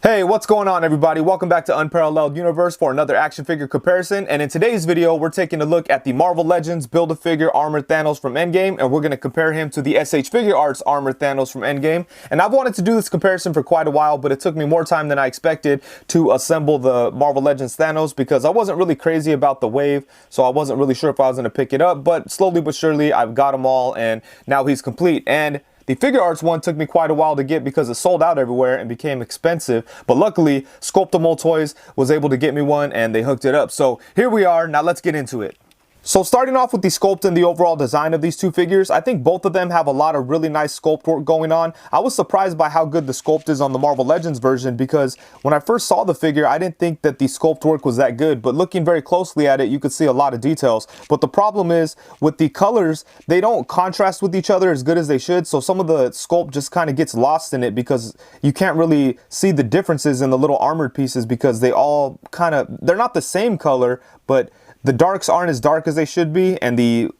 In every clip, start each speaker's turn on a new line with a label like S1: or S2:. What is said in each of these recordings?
S1: Hey, what's going on everybody? Welcome back to Unparalleled Universe for another action figure comparison. And in today's video, we're taking a look at the Marvel Legends Build-A-Figure Armored Thanos from Endgame, and we're going to compare him to the S.H Figuarts Armored Thanos from Endgame. And I've wanted to do this comparison for quite a while, but it took me more time than I expected to assemble the Marvel Legends Thanos because I wasn't really crazy about the wave, so I wasn't really sure if I was going to pick it up. But slowly but surely, I've got them all, and now he's complete. And the Figuarts one took me quite a while to get because it sold out everywhere and became expensive. But luckily, Sculptomotoys was able to get me one and they hooked it up. So here we are. Now let's get into it. So starting off with the sculpt and the overall design of these two figures, I think both of them have a lot of really nice sculpt work going on. I was surprised by how good the sculpt is on the Marvel Legends version because when I first saw the figure, I didn't think that the sculpt work was that good. But looking very closely at it, you could see a lot of details. But the problem is with the colors, they don't contrast with each other as good as they should. So some of the sculpt just kind of gets lost in it because you can't really see the differences in the little armored pieces because they all they're not the same color, but the darks aren't as dark as they should be, and the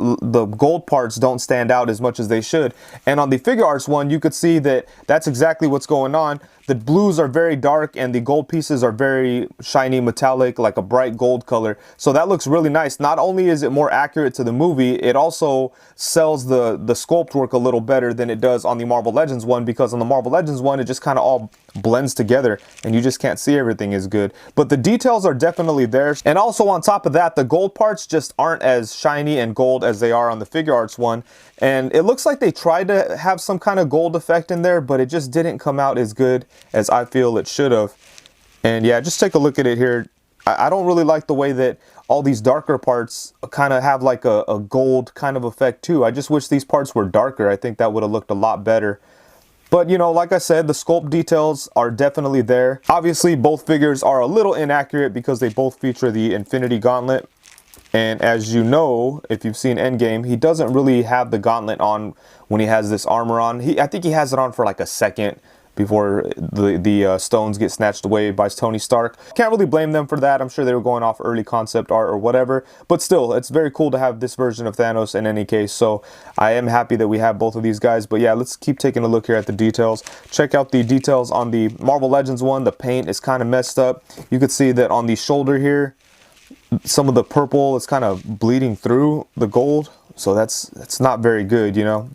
S1: gold parts don't stand out as much as they should. And on the Figuarts one, you could see that that's exactly what's going on. The blues are very dark and the gold pieces are very shiny metallic, like a bright gold color. So that looks really nice. Not only is it more accurate to the movie, it also sells the sculpt work a little better than it does on the Marvel Legends one, because on the Marvel Legends one, it just kind of all blends together and you just can't see everything as good. But the details are definitely there. And also on top of that, the gold parts just aren't as shiny and gold as they are on the Figuarts one. And it looks like they tried to have some kind of gold effect in there, but it just didn't come out as good as I feel it should have. And yeah, just take a look at it here. I don't really like the way that all these darker parts kind of have like a gold kind of effect too. I just wish these parts were darker. I think that would have looked a lot better. But you know, like I said, the sculpt details are definitely there. Obviously, both figures are a little inaccurate because they both feature the Infinity Gauntlet. And as you know, if you've seen Endgame, he doesn't really have the gauntlet on when he has this armor on. I think he has it on for like a second before the stones get snatched away by Tony Stark. Can't really blame them for that. I'm sure they were going off early concept art or whatever. But still, it's very cool to have this version of Thanos in any case. So I am happy that we have both of these guys. But yeah, let's keep taking a look here at the details. Check out the details on the Marvel Legends one. The paint is kind of messed up. You could see that on the shoulder here, some of the purple is kind of bleeding through the gold. So that's not very good, you know.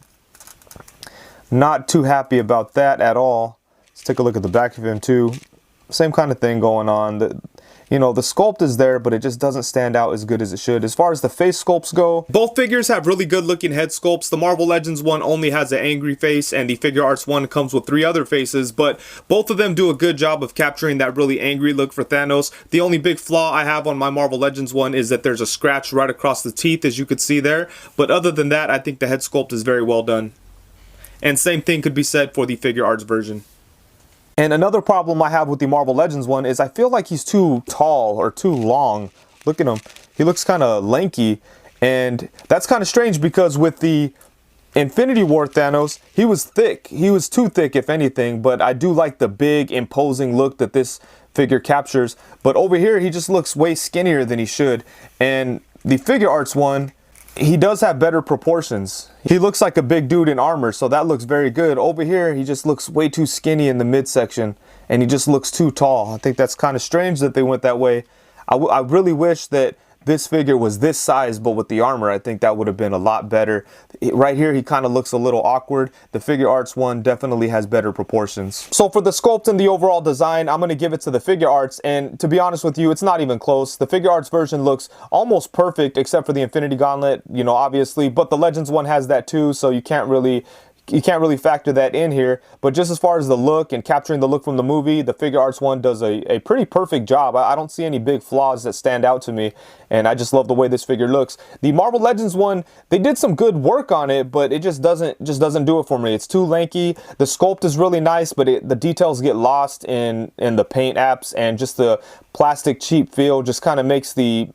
S1: Not too happy about that at all. Let's take a look at the back of him too. Same kind of thing going on. You know, the sculpt is there, but it just doesn't stand out as good as it should. As far as the face sculpts go, both figures have really good looking head sculpts. The Marvel Legends one only has an angry face, and the Figuarts one comes with 3 other faces, but both of them do a good job of capturing that really angry look for Thanos. The only big flaw I have on my Marvel Legends one is that there's a scratch right across the teeth, as you could see there. But other than that, I think the head sculpt is very well done. And same thing could be said for the Figuarts version. And another problem I have with the Marvel Legends one is I feel like he's too tall or too long. Look at him. He looks kind of lanky. And that's kind of strange because with the Infinity War Thanos, he was thick. He was too thick, if anything. But I do like the big, imposing look that this figure captures. But over here, he just looks way skinnier than he should. And the Figuarts one, he does have better proportions. He looks like a big dude in armor, so that looks very good. Over here, he just looks way too skinny in the midsection, and he just looks too tall. I think that's kind of strange that they went that way. I really wish that this figure was this size, but with the armor, I think that would have been a lot better. Right here, he kind of looks a little awkward. The Figuarts one definitely has better proportions. So for the sculpt and the overall design, I'm going to give it to the Figuarts, and to be honest with you, it's not even close. The Figuarts version looks almost perfect, except for the Infinity Gauntlet, you know, obviously, but the Legends one has that too, so you can't really factor that in here. But just as far as the look and capturing the look from the movie, the Figuarts one does a pretty perfect job. I don't see any big flaws that stand out to me, and I just love the way this figure looks. The Marvel Legends one, they did some good work on it, but it just doesn't do it for me. It's too lanky. The sculpt is really nice, but the details get lost in the paint apps, and just the plastic cheap feel just kind of makes the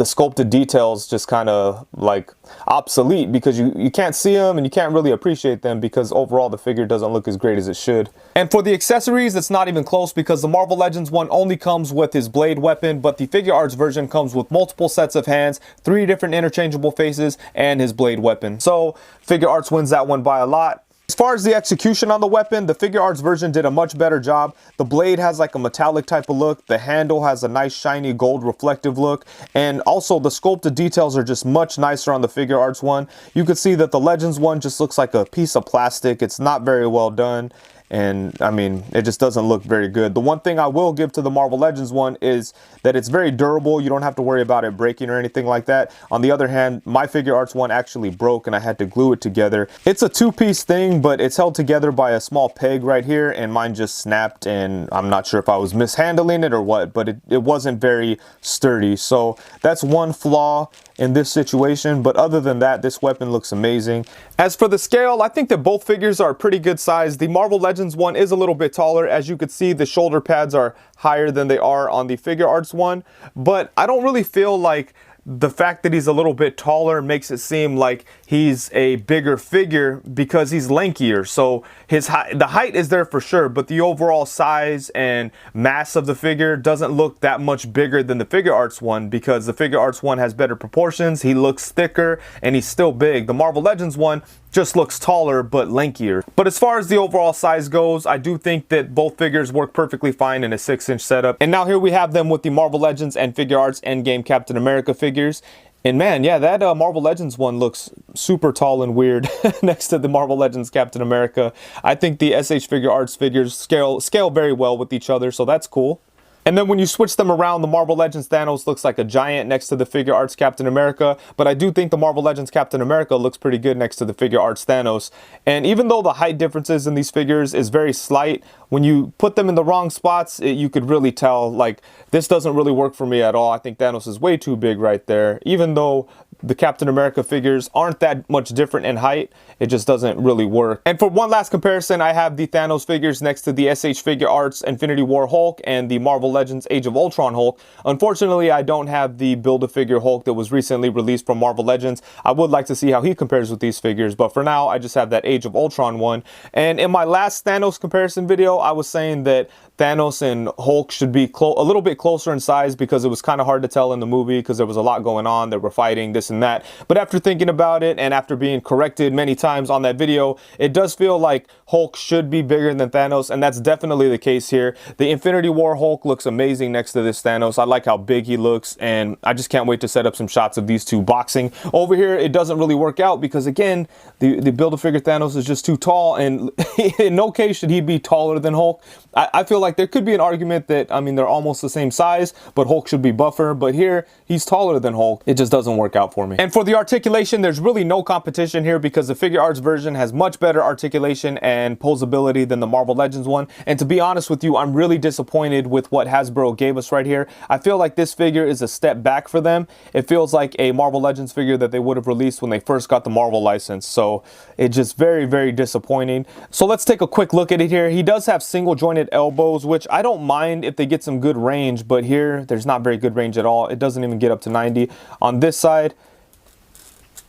S1: sculpted details just kind of like obsolete, because you can't see them and you can't really appreciate them because overall the figure doesn't look as great as it should. And for the accessories, it's not even close because the Marvel Legends one only comes with his blade weapon, but the Figuarts version comes with multiple sets of hands, 3 different interchangeable faces, and his blade weapon. So Figuarts wins that one by a lot. As far as the execution on the weapon, the Figuarts version did a much better job. The blade has like a metallic type of look. The handle has a nice shiny gold reflective look. And also the sculpted details are just much nicer on the Figuarts one. You can see that the Legends one just looks like a piece of plastic. It's not very well done. And I mean, it just doesn't look very good. The one thing I will give to the Marvel Legends one is that it's very durable. You don't have to worry about it breaking or anything like that. On the other hand, my Figuarts one actually broke and I had to glue it together. It's a two-piece thing, but it's held together by a small peg right here, and mine just snapped, and I'm not sure if I was mishandling it or what, but it wasn't very sturdy. So that's one flaw in this situation, but other than that, this weapon looks amazing. As for the scale, I think that both figures are pretty good size. The Marvel Legends one is a little bit taller. As you can see, the shoulder pads are higher than they are on the Figuarts one, but I don't really feel like the fact that he's a little bit taller makes it seem like he's a bigger figure because he's lankier. So the height is there for sure, but the overall size and mass of the figure doesn't look that much bigger than the Figuarts one, because the Figuarts one has better proportions. He looks thicker and he's still big. The Marvel Legends one just looks taller but lankier. But as far as the overall size goes, I do think that both figures work perfectly fine in a 6-inch setup. And now here we have them with the Marvel Legends and Figuarts Endgame Captain America figures. And man, yeah, that Marvel Legends one looks super tall and weird next to the Marvel Legends Captain America. I think the S.H Figuarts figures scale very well with each other, so that's cool. And then when you switch them around, the Marvel Legends Thanos looks like a giant next to the Figuarts Captain America. But I do think the Marvel Legends Captain America looks pretty good next to the Figuarts Thanos. And even though the height differences in these figures is very slight, when you put them in the wrong spots, you could really tell, like, this doesn't really work for me at all. I think Thanos is way too big right there. Even though the Captain America figures aren't that much different in height, it just doesn't really work. And for one last comparison, I have the Thanos figures next to the S.H Figuarts Infinity War Hulk and the Marvel Legends Age of Ultron Hulk. Unfortunately, I don't have the Build-A-Figure Hulk that was recently released from Marvel Legends. I would like to see how he compares with these figures, but for now, I just have that Age of Ultron one. And in my last Thanos comparison video, I was saying that Thanos and Hulk should be a little bit closer in size because it was kind of hard to tell in the movie because there was a lot going on. They were fighting this and that. But after thinking about it and after being corrected many times on that video, it does feel like Hulk should be bigger than Thanos, and that's definitely the case here. The Infinity War Hulk looks amazing next to this Thanos. I like how big he looks, and I just can't wait to set up some shots of these two boxing. Over here, it doesn't really work out because, again, the Build-A-Figure Thanos is just too tall, and in no case should he be taller than Hulk. I feel like there could be an argument that, I mean, they're almost the same size, but Hulk should be buffer. But here, he's taller than Hulk. It just doesn't work out for me. And for the articulation, there's really no competition here because the Figuarts version has much better articulation and posability than the Marvel Legends one. And to be honest with you, I'm really disappointed with what Hasbro gave us right here. I feel like this figure is a step back for them. It feels like a Marvel Legends figure that they would have released when they first got the Marvel license. So it's just very, very disappointing. So let's take a quick look at it here. He does have single jointed elbows, which I don't mind if they get some good range, but here there's not very good range at all. It doesn't even get up to 90. On this side,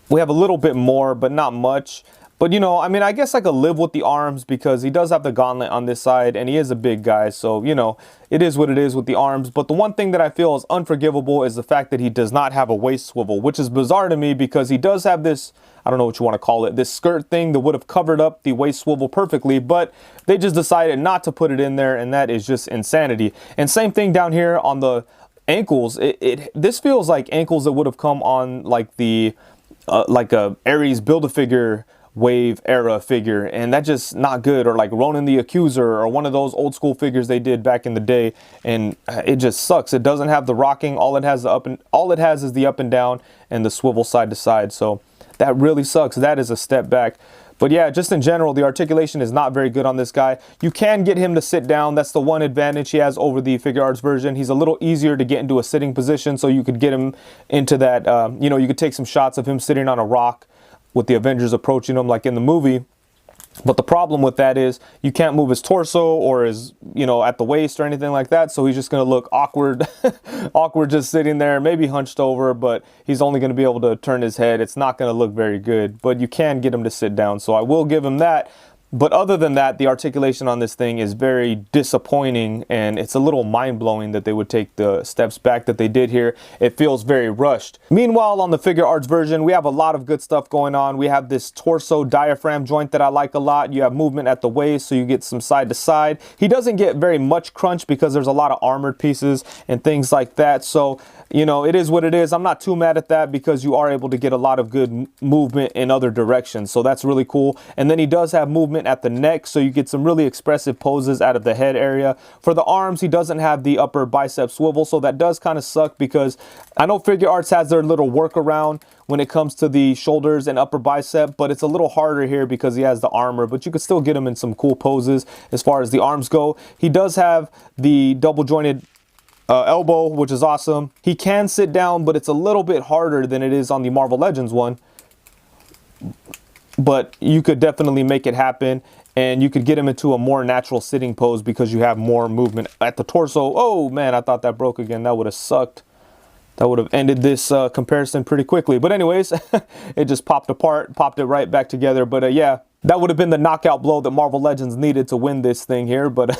S1: we have a little bit more, but not much. But, you know, I mean, I guess I could live with the arms because he does have the gauntlet on this side and he is a big guy. So, you know, it is what it is with the arms. But the one thing that I feel is unforgivable is the fact that he does not have a waist swivel, which is bizarre to me because he does have this, I don't know what you want to call it, this skirt thing that would have covered up the waist swivel perfectly, but they just decided not to put it in there, and that is just insanity. And same thing down here on the ankles. This feels like ankles that would have come on like the like a Ares Build-A-Figure wave era figure, and that's just not good. Or like Ronan the Accuser, or one of those old school figures they did back in the day, and it just sucks. It doesn't have the rocking. All it has is the up and down and the swivel side to side. So that really sucks. That is a step back. But yeah, just in general, the articulation is not very good on this guy. You can get him to sit down. That's the one advantage he has over the Figuarts version. He's a little easier to get into a sitting position, so you could get him into that, you know, you could take some shots of him sitting on a rock with the Avengers approaching him like in the movie. But the problem with that is you can't move his torso or his, you know, at the waist or anything like that. So he's just going to look awkward, awkward just sitting there, maybe hunched over, but he's only going to be able to turn his head. It's not going to look very good, but you can get him to sit down. So I will give him that. But other than that, the articulation on this thing is very disappointing, and it's a little mind-blowing that they would take the steps back that they did here. It feels very rushed. Meanwhile, on the Figuarts version, we have a lot of good stuff going on. We have this torso diaphragm joint that I like a lot. You have movement at the waist, so you get some side to side. He doesn't get very much crunch because there's a lot of armored pieces and things like that. So, you know, it is what it is. I'm not too mad at that because you are able to get a lot of good movement in other directions. So that's really cool. And then he does have movement at the neck, so you get some really expressive poses out of the head area. For the arms, he doesn't have the upper bicep swivel, so that does kind of suck because I know Figuarts has their little workaround when it comes to the shoulders and upper bicep, but it's a little harder here because he has the armor, but you could still get him in some cool poses as far as the arms go. He does have the double jointed elbow, which is awesome. He can sit down, but it's a little bit harder than it is on the Marvel Legends one. But you could definitely make it happen, and you could get him into a more natural sitting pose because you have more movement at the torso. Oh man, I thought that broke again. That would have sucked. That would have ended this comparison pretty quickly. But anyways, it just popped apart, popped it right back together. But yeah, that would have been the knockout blow that Marvel Legends needed to win this thing here. But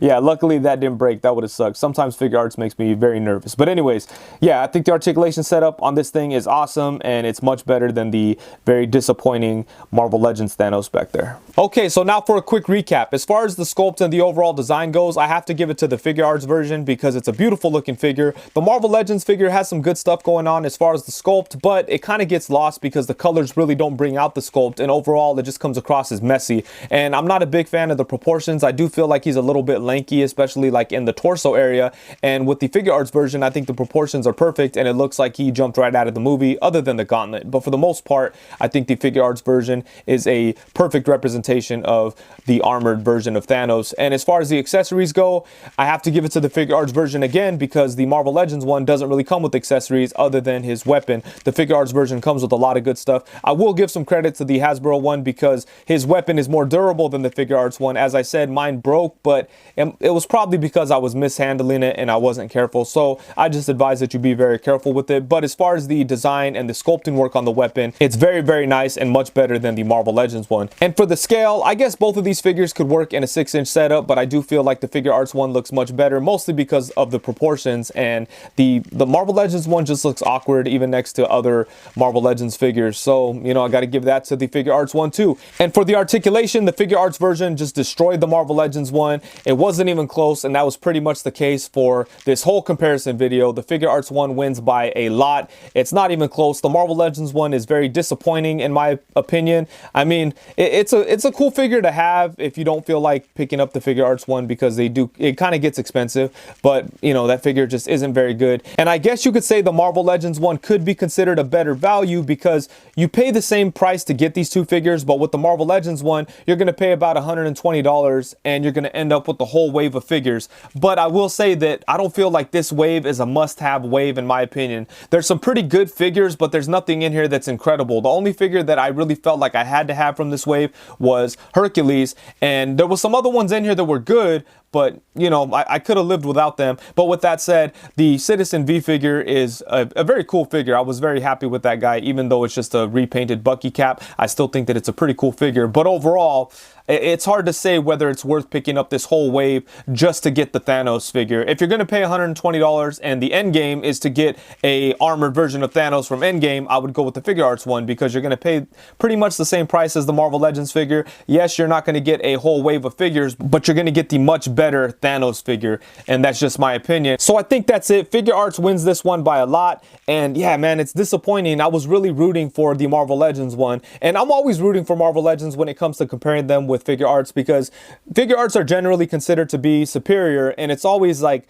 S1: yeah, luckily that didn't break. That would have sucked. Sometimes Figuarts makes me very nervous. But anyways, yeah, I think the articulation setup on this thing is awesome, and it's much better than the very disappointing Marvel Legends Thanos back there. Okay, so now for a quick recap. As far as the sculpt and the overall design goes, I have to give it to the Figuarts version because it's a beautiful looking figure. The Marvel Legends figure has some good stuff going on as far as the sculpt, but it kind of gets lost because the colors really don't bring out the sculpt, and overall it just comes across as messy. And I'm not a big fan of the proportions. I do feel like he's a little bit lanky, especially like in the torso area. And with the Figuarts version, I think the proportions are perfect, and it looks like he jumped right out of the movie, other than the gauntlet. But for the most part, I think the Figuarts version is a perfect representation of the armored version of Thanos. And as far as the accessories go, I have to give it to the Figuarts version again because the Marvel Legends one doesn't really come with accessories other than his weapon. The Figuarts version comes with a lot of good stuff. I will give some credit to the Hasbro one because his weapon is more durable than the Figuarts one. As I said, mine broke, but it was probably because I was mishandling it and I wasn't careful. So I just advise that you be very careful with it. But as far as the design and the sculpting work on the weapon, it's very, very nice and much better than the Marvel Legends one. And for the scale, I guess both of these figures could work in a 6-inch setup, but I do feel like the Figuarts one looks much better, mostly because of the proportions, and the Marvel Legends one just looks awkward even next to other Marvel Legends figures. So, you know, I got to give that to the Figuarts one too. And for the articulation, the Figuarts version just destroyed the Marvel Legends one. It wasn't even close, and that was pretty much the case for this whole comparison video. The Figuarts one wins by a lot. It's not even close. The Marvel Legends one is very disappointing in my opinion. I mean, it's a cool figure to have if you don't feel like picking up the Figuarts one because it kind of gets expensive, but you know, that figure just isn't very good. And I guess you could say the Marvel Legends one could be considered a better value because you pay the same price to get these two figures, but with the Marvel Legends one, you're going to pay about $120 and you're going to end up with the whole wave of figures. But I will say that I don't feel like this wave is a must-have wave in my opinion. There's some pretty good figures, but there's nothing in here that's incredible. The only figure that I really felt like I had to have from this wave was Hercules, and there was some other ones in here that were good, but you know, I could have lived without them. But with that said, the Citizen V figure is a very cool figure. I was very happy with that guy, even though it's just a repainted Bucky cap. I still think that it's a pretty cool figure, but overall, it's hard to say whether it's worth picking up this whole wave just to get the Thanos figure. If you're going to pay $120 and the end game is to get a armored version of Thanos from Endgame, I would go with the Figuarts one because you're going to pay pretty much the same price as the Marvel Legends figure. Yes, you're not going to get a whole wave of figures, but you're going to get the much better Thanos figure, and that's just my opinion. So I think that's it. Figuarts wins this one by a lot, and yeah, man, it's disappointing. I was really rooting for the Marvel Legends one, and I'm always rooting for Marvel Legends when it comes to comparing them with Figuarts because Figuarts are generally considered to be superior, and it's always like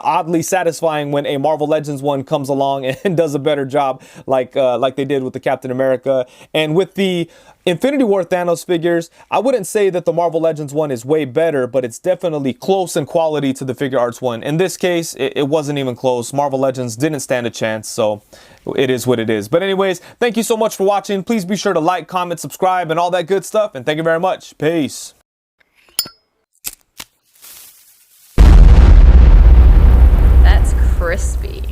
S1: oddly satisfying when a Marvel Legends one comes along and does a better job like they did with the Captain America. And with the Infinity War Thanos figures, I wouldn't say that the Marvel Legends one is way better, but it's definitely close in quality to the Figuarts one. In this case, it wasn't even close. Marvel Legends didn't stand a chance, so it is what it is. But anyways, thank you so much for watching. Please be sure to like, comment, subscribe, and all that good stuff. And thank you very much. Peace.
S2: That's crispy.